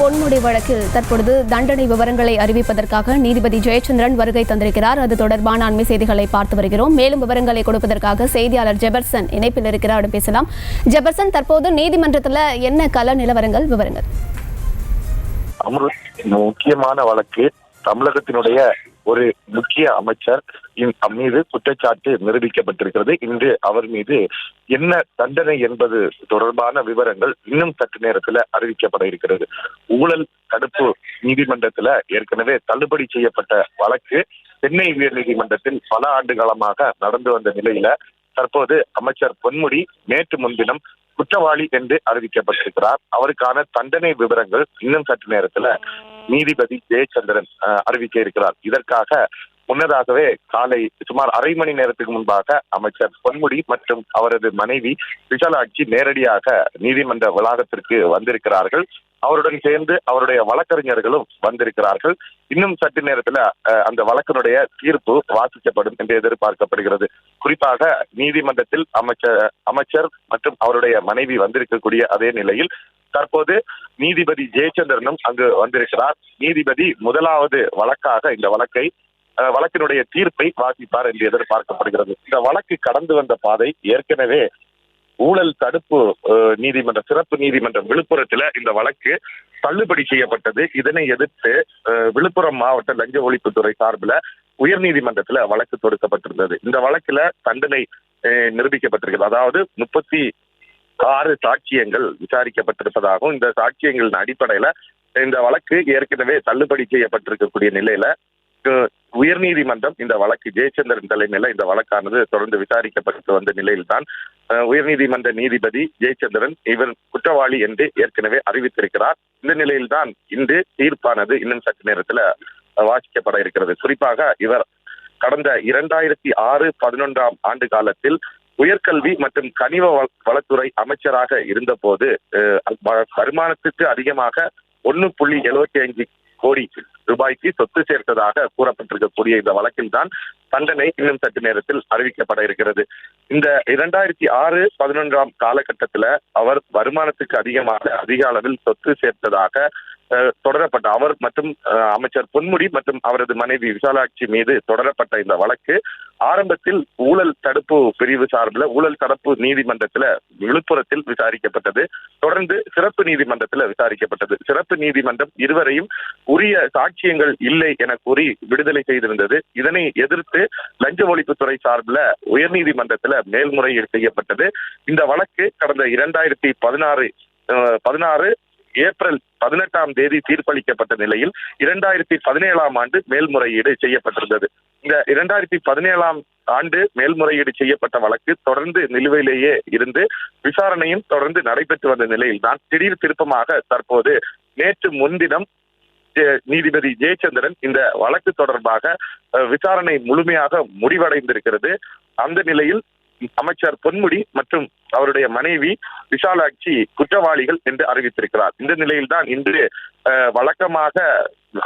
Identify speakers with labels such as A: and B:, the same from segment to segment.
A: பொன்முடி வழக்கில் தற்பொழுது தண்டனை விவரங்களை அறிவிப்பதற்காக நீதிபதி ஜெயச்சந்திரன் வருகை தந்திருக்கிறார். அது தொடர்பான அண்மை செய்திகளை பார்த்து வருகிறோம். மேலும் விவரங்களை கொடுப்பதற்காக செய்தியாளர் ஜெபர்சன் இணைப்பில் இருக்கிறார். பேசலாம். ஜெபர்சன், தற்போது நீதிமன்றத்தில் என்ன கள நிலவரங்கள், விவரங்கள்?
B: முக்கியமான வழக்கு தமிழகத்தினுடைய ஒரு முக்கிய அமைச்சர் மீது குற்றச்சாட்டு நிரூபிக்கப்பட்டிருக்கிறது. இன்று அவர் மீது என்ன தண்டனை என்பது தொடர்பான விவரங்கள் இன்னும் சற்று நேரத்தில் அறிவிக்கப்பட இருக்கிறது. ஊழல் தடுப்பு நீதிமன்றத்தில் ஏற்கனவே தள்ளுபடி செய்யப்பட்ட வழக்கு சென்னை உயர்நீதிமன்றத்தில் பல ஆண்டு காலமாக நடந்து வந்த நிலையில தற்போது அமைச்சர் பொன்முடி நேற்று முன்தினம் குற்றவாளி என்று அறிவிக்கப்பட்டிருக்கிறார். அவருக்கான தண்டனை விவரங்கள் இன்னும் சற்று நேரத்துல நீதிபதி ஜெயச்சந்திரன் அறிவிக்க இருக்கிறார். இதற்காக முன்னதாகவே காலை சுமார் அரை மணி நேரத்துக்கு முன்பாக அமைச்சர் பொன்முடி மற்றும் அவரது மனைவி விசாலாட்சி நேரடியாக நீதிமன்ற வளாகத்திற்கு வந்திருக்கிறார்கள். அவருடன் சேர்ந்து அவருடைய வழக்கறிஞர்களும் வந்திருக்கிறார்கள். இன்னும் சற்று நேரத்துல அந்த வழக்கினுடைய தீர்ப்பு வாசிக்கப்படும் என்று எதிர்பார்க்கப்படுகிறது. குறிப்பாக நீதிமன்றத்தில் அமைச்சர் மற்றும் அவருடைய மனைவி வந்திருக்கக்கூடிய அதே நிலையில் தற்போது நீதிபதி ஜெயச்சந்திரனும் அங்கு வந்திருக்கிறார். நீதிபதி முதலாவது வழக்காக இந்த வழக்கினுடைய தீர்ப்பை வாசிப்பார் என்று எதிர்பார்க்கப்படுகிறது. இந்த வழக்கு கடந்து வந்த பாதை ஏற்கனவே ஊழல் தடுப்பு நீதிமன்ற சிறப்பு நீதிமன்றம் விழுப்புரத்துல இந்த வழக்கு தள்ளுபடி செய்யப்பட்டது. இதனை எதிர்த்து விழுப்புரம் மாவட்ட லஞ்ச ஒழிப்புத்துறை சார்பில் உயர்நீதிமன்றத்துல வழக்கு தொடுக்கப்பட்டிருந்தது. இந்த வழக்குல தண்டனை நிரூபிக்கப்பட்டிருக்கிறது. அதாவது 36 சாட்சியங்கள் விசாரிக்கப்பட்டிருப்பதாகவும் இந்த சாட்சியங்களின் அடிப்படையில இந்த வழக்கு ஏற்கனவே தள்ளுபடி செய்யப்பட்டிருக்கக்கூடிய நிலையில உயர்நீதிமன்றம் இந்த வழக்கு ஜெயச்சந்திரன் தலைமையில இந்த வழக்கானது தொடர்ந்து விசாரிக்கப்பட்டு வந்த நிலையில்தான் உயர்நீதிமன்ற நீதிபதி ஜெயச்சந்திரன் இவர் குற்றவாளி என்று ஏற்கனவே அறிவித்திருக்கிறார். இந்த நிலையில்தான் இன்று தீர்ப்பானது இன்னும் சற்று நேரத்துல வாசிக்கப்பட இருக்கிறது. குறிப்பாக இவர் கடந்த 2006-11 ஆண்டு காலத்தில் உயர்கல்வி மற்றும் கனிம வளத்துறை அமைச்சராக இருந்த போது வருமானத்துக்கு அதிகமாக 1.75 கோடி ரூபாய்க்கு சொத்து சேர்த்ததாக கூறப்பட்டிருக்கக்கூடிய இந்த வழக்கில் தான் தண்டனை இன்னும் சற்று நேரத்தில் அறிவிக்கப்பட இருக்கிறது. இந்த 2006-11 காலகட்டத்தில் அவர் வருமானத்துக்கு அதிகமாக அதிக அளவில் சொத்து சேர்த்ததாக தொடரப்பட்ட அவர் மற்றும் அமைச்சர் பொன்முடி மற்றும் அவரது மனைவி விசாலாட்சி மீது தொடரப்பட்ட இந்த வழக்கு ஆரம்பத்தில் ஊழல் தடுப்பு பிரிவு சார்பில் ஊழல் தடுப்பு நீதிமன்றத்தில் விழுப்புரத்தில் விசாரிக்கப்பட்டது. தொடர்ந்து சிறப்பு நீதிமன்றத்தில் விசாரிக்கப்பட்டது. சிறப்பு நீதிமன்றம் இருவரையும் உரிய சாட்சியங்கள் இல்லை என கூறி விடுதலை செய்திருந்தது. இதனை எதிர்த்து லஞ்ச ஒழிப்புத்துறை சார்பில் உயர்நீதிமன்றத்தில் மேல்முறையீடு செய்யப்பட்டது. இந்த வழக்கு கடந்த 2016 ஏப்ரல் 18 தீர்ப்பளிக்கப்பட்ட நிலையில் 2017 ஆண்டு மேல்முறையீடு செய்யப்பட்டிருந்தது. இந்த 2017 ஆண்டு மேல்முறையீடு செய்யப்பட்ட வழக்கு தொடர்ந்து நிலுவையிலேயே இருந்து விசாரணையும் தொடர்ந்து நடைபெற்று வந்த நிலையில் தான் திடீர் திருப்பமாக தற்போது நேற்று முன்தினம் நீதிபதி ஜெயச்சந்திரன் இந்த வழக்கு தொடர்பாக விசாரணை முழுமையாக முடிவடைந்திருக்கிறது. அந்த நிலையில் அமைச்சர் பொன்முடி மற்றும் அவருடைய மனைவி விசாலாட்சி குற்றவாளிகள் என்று அறிவித்திருக்கிறார். இந்த நிலையில்தான் இன்று வழக்கமாக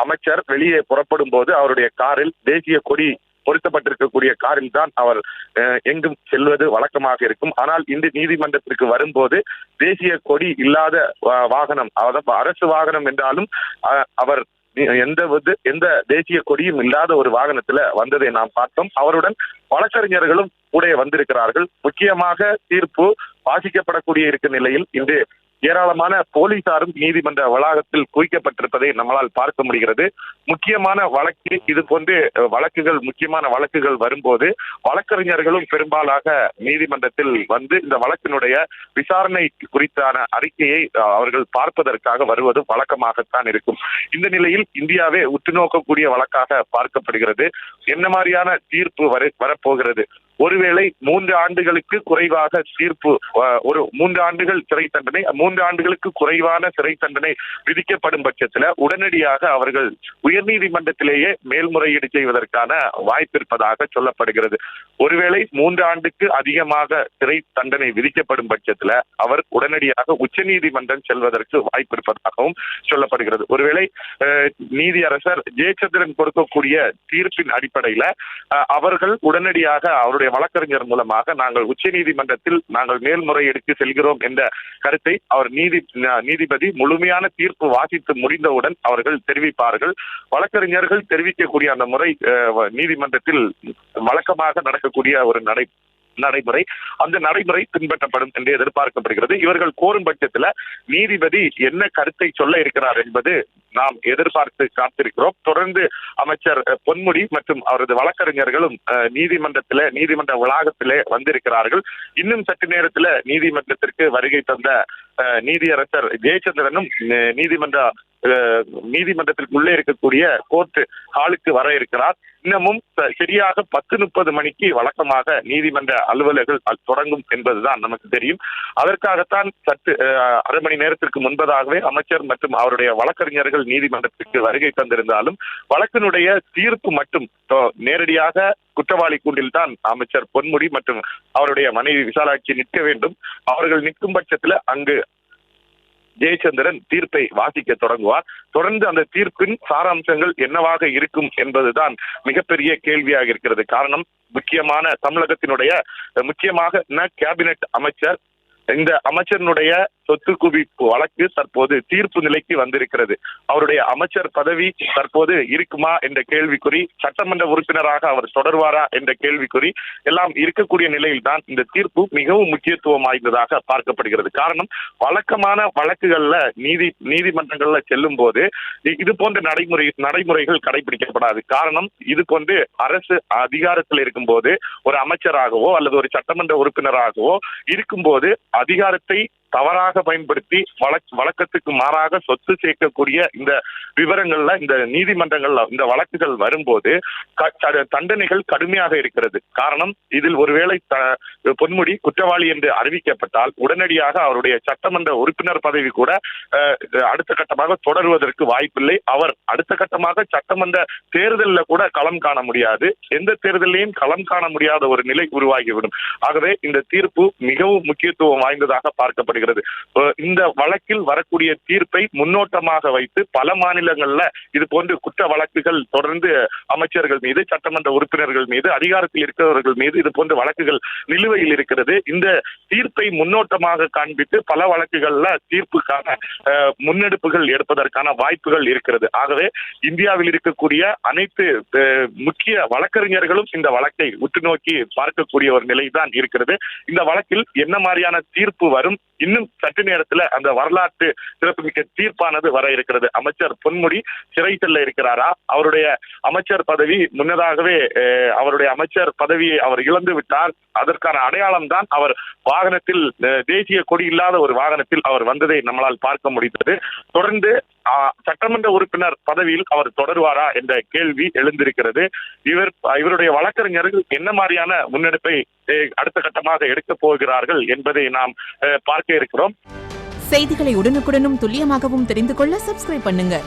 B: அமைச்சர் வெளியே புறப்படும் போது அவருடைய காரில் தேசிய கொடி பொருத்தப்பட்டிருக்கக்கூடிய காரில் தான் அவர் எங்கும் செல்வது வழக்கமாக இருக்கும். ஆனால் இன்று நீதிமன்றத்திற்கு வரும்போது தேசிய கொடி இல்லாத வாகனம், அதாவது அரசு வாகனம் என்றாலும் அவர் எந்த தேசிய கொடியும் இல்லாத ஒரு வாகனத்துல வந்ததை நாம் பார்த்தோம். அவருடன் வழக்கறிஞர்களும் கூட வந்திருக்கிறார்கள். முக்கியமாக தீர்ப்பு வாசிக்கப்படக்கூடிய இருக்கும் நிலையில் இன்று ஏராளமான போலீசாரும் நீதிமன்ற வளாகத்தில் குவிக்கப்பட்டிருப்பதை நம்மளால் பார்க்க முடிகிறது. முக்கியமான வழக்கு இது போன்று முக்கியமான வழக்குகள் வரும்போது வழக்கறிஞர்களும் பெரும்பாலாக நீதிமன்றத்தில் வந்து இந்த வழக்கினுடைய விசாரணை குறித்தான அறிக்கையை அவர்கள் பார்ப்பதற்காக வருவது வழக்கமாகத்தான் இருக்கும். இந்த நிலையில் இந்தியாவே உற்று நோக்கக்கூடிய வழக்காக பார்க்கப்படுகிறது. என்ன மாதிரியான தீர்ப்பு வரப்போகிறது? ஒருவேளை 3 ஆண்டுகளுக்கு குறைவாக தீர்ப்பு, ஒரு 3 ஆண்டுகள் சிறை தண்டனை, 3 ஆண்டுகளுக்கு குறைவான சிறை தண்டனை விதிக்கப்படும் பட்சத்தில் உடனடியாக அவர்கள் உயர்நீதிமன்றத்திலேயே மேல்முறையீடு செய்வதற்கான வாய்ப்பு இருப்பதாக சொல்லப்படுகிறது. ஒருவேளை 3 ஆண்டுக்கு அதிகமாக சிறை தண்டனை விதிக்கப்படும் பட்சத்தில் அவர் உடனடியாக உச்சநீதிமன்றம் செல்வதற்கு வாய்ப்பு இருப்பதாகவும் சொல்லப்படுகிறது. ஒருவேளை நீதியரசர் ஜெயச்சந்திரன் கொடுக்கக்கூடிய தீர்ப்பின் அடிப்படையில் அவர்கள் உடனடியாக அவருடைய அவருடைய வழக்கறிஞர் மூலமாக நாங்கள் உச்சநீதிமன்றத்தில் நாங்கள் மேல்முறையீடுக்கு செல்கிறோம் என்ற கருத்தை அவர் நீதிபதி முழுமையான தீர்ப்பு வாசித்து முடிந்தவுடன் அவர்கள் தெரிவிப்பார்கள். வழக்கறிஞர்கள் தெரிவிக்கக்கூடிய அந்த முறை நீதிமன்றத்தில் வழக்கமாக நடக்கக்கூடிய ஒரு நடைமுறை. அந்த நடைமுறை பின்பற்றப்படும் என்று எதிர்பார்க்கப்படுகிறது. இவர்கள் கோரும் பட்சத்தில் நீதிபதி என்ன கருத்தை சொல்ல இருக்கிறார் என்பது நாம் எதிர்பார்த்து காத்திருக்கிறோம். தொடர்ந்து அமைச்சர் பொன்முடி மற்றும் அவரது வழக்கறிஞர்களும் நீதிமன்ற வளாகத்திலே வந்திருக்கிறார்கள். இன்னும் சற்று நேரத்தில் நீதிமன்றத்திற்கு வருகை தந்த நீதியரசர் ஜெயச்சந்திரனும் நீதிமன்றத்திற்குள்ளே இருக்கக்கூடிய கோர்ட் ஹாலுக்கு வர இருக்கிறார். இன்னமும் சரியாக 10:30 மணிக்கு வழக்கமாக நீதிமன்ற அலுவலர்கள் தொடங்கும் என்பதுதான் நமக்கு தெரியும். அதற்காகத்தான் அரை மணி நேரத்திற்கு முன்பதாகவே அமைச்சர் மற்றும் அவருடைய வழக்கறிஞர்கள் நீதிமன்றத்திற்கு வருகை தந்திருந்தாலும் வழக்கினுடைய தீர்ப்பு மட்டும் நேரடியாக குற்றவாளி கூண்டில் தான் அமைச்சர் பொன்முடி மற்றும் அவருடைய மனைவி விசாலாட்சி நிற்க வேண்டும். அவர்கள் நிற்கும் பட்சத்தில் அங்கு ஜெயச்சந்திரன் தீர்ப்பை வாசிக்க தொடங்குவார். தொடர்ந்து அந்த தீர்ப்பின் சாராம்சங்கள் என்னவாக இருக்கும் என்பதுதான் மிகப்பெரிய கேள்வியாக இருக்கிறது. காரணம், தமிழகத்தினுடைய முக்கியமாக கேபினெட் அமைச்சர், இந்த அமைச்சரினுடைய சொத்து குவிப்பு வழக்கு தற்போது தீர்ப்பு நிலைக்கு வந்திருக்கிறது. அவருடைய அமைச்சர் பதவி தற்போது இருக்குமா என்ற கேள்விக்குறி, சட்டமன்ற உறுப்பினராக அவர் தொடர்வாரா என்ற கேள்விக்குறி எல்லாம் இருக்கக்கூடிய நிலையில் தான் இந்த தீர்ப்பு மிகவும் முக்கியத்துவம் வாய்ந்ததாக பார்க்கப்படுகிறது. காரணம், வழக்கமான வழக்குகள்ல நீதிமன்றங்கள்ல செல்லும் போது இது போன்ற நடைமுறைகள் கடைபிடிக்கப்படாது. காரணம், இது போன்று அரசு அதிகாரத்தில் இருக்கும் போது ஒரு அமைச்சராகவோ அல்லது ஒரு சட்டமன்ற உறுப்பினராகவோ இருக்கும்போது அதிகாரத்தை தவறாக பயன்படுத்தி வழக்கத்துக்கு மாறாக சொத்து சேர்க்கக்கூடிய இந்த விவரங்கள்ல இந்த நீதிமன்றங்கள்ல இந்த வழக்குகள் வரும்போது தண்டனைகள் கடுமையாக இருக்கிறது. காரணம், இதில் ஒருவேளை பொன்முடி குற்றவாளி என்று அறிவிக்கப்பட்டால் உடனடியாக அவருடைய சட்டமன்ற உறுப்பினர் பதவி கூட அடுத்த கட்டமாக தொடருவதற்கு வாய்ப்பில்லை. அவர் அடுத்த கட்டமாக சட்டமன்ற தேர்தலில் கூட களம் காண முடியாது. எந்த தேர்தலையும் களம் காண முடியாத ஒரு நிலை உருவாகிவிடும். ஆகவே இந்த தீர்ப்பு மிகவும் முக்கியத்துவம் வாய்ந்ததாக பார்க்கப்படுகிறது. இந்த வழக்கில் வரக்கூடிய தீர்ப்பை முன்னோட்டமாக வைத்து பல மாநிலங்கள்ல இது போன்று குற்ற வழக்குகள் தொடர்ந்து அமைச்சர்கள் மீது, சட்டமன்ற உறுப்பினர்கள் மீது, அதிகாரத்தில் இருக்கிறவர்கள் மீது இது போன்ற வழக்குகள் நிலுவையில் இருக்கிறது. இந்த தீர்ப்பை முன்னோட்டமாக காண்பித்து பல வழக்குகள்ல தீர்ப்புக்கான முன்னெடுப்புகள் எடுப்பதற்கான வாய்ப்புகள் இருக்கிறது. ஆகவே இந்தியாவில் இருக்கக்கூடிய அனைத்து முக்கிய வழக்கறிஞர்களும் இந்த வழக்கை உற்று நோக்கி பார்க்கக்கூடிய ஒரு நிலைதான் இருக்கிறது. இந்த வழக்கில் என்ன மாதிரியான தீர்ப்பு வரும், இன்னும் சற்று நேரத்தில் அந்த வரலாற்று சிறப்புமிக்க தீர்ப்பானது வர இருக்கிறது. அமைச்சர் பொன்முடி சிறை செல்ல இருக்கிறாரா, அவருடைய அமைச்சர் பதவி முன்னதாகவே அவருடைய அமைச்சர் பதவியை அவர் இழந்து விட்டார், அதற்கான அடையாளம் தான் அவர் வாகனத்தில் தேசிய கொடி இல்லாத ஒரு வாகனத்தில் அவர் வந்ததை நம்மளால் பார்க்க முடிந்தது. தொடர்ந்து சட்டமன்ற உறுப்பினர் பதவியில் அவர் தொடர்வாரா என்ற கேள்வி எழுந்திருக்கிறது. இவருடைய வழக்கறிஞர்கள் என்ன மாதிரியான முன்னெடுப்பை அடுத்த கட்டமாக எடுக்கப் போகிறார்கள் என்பதை நாம் பார்க்க இருக்கிறோம்.
C: செய்திகளை உடனுக்குடனும் துல்லியமாகவும் தெரிந்து கொள்ள சப்ஸ்கிரைப் பண்ணுங்க.